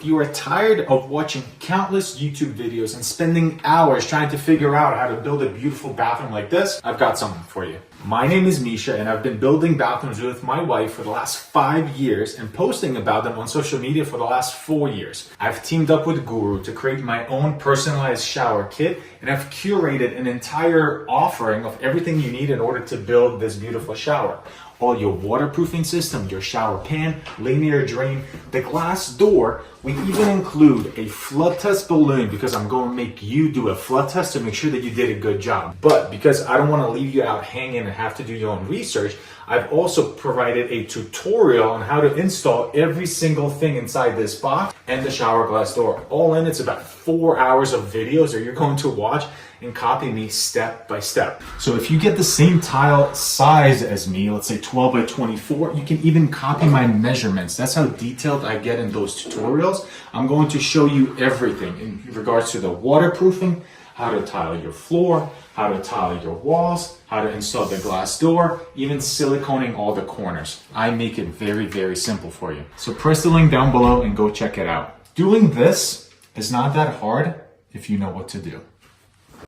If you are tired of watching countless YouTube videos and spending hours trying to figure out how to build a beautiful bathroom like this, I've got something for you. My name is Misha and I've been building bathrooms with my wife for the last 5 years and posting about them on social media for the last 4 years. I've teamed up with Guru to create my own personalized shower kit, and I've curated an entire offering of everything you need in order to build this beautiful shower. All your waterproofing system, your shower pan, linear drain, the glass door. We even include a flood test balloon because I'm going to make you do a flood test to make sure that you did a good job. But because I don't want to leave you out hanging and have to do your own research, I've also provided a tutorial on how to install every single thing inside this box and the shower glass door. All in, it's about 4 hours of videos that you're going to watch and copy me step by step. So if you get the same tile size as me, let's say 12 by 24, you can even copy my measurements. That's how detailed I get in those tutorials. I'm going to show you everything in regards to the waterproofing, how to tile your floor, how to tile your walls, how to install the glass door, even siliconing all the corners. I make it very, very simple for you. So press the link down below and go check it out. Doing this is not that hard if you know what to do.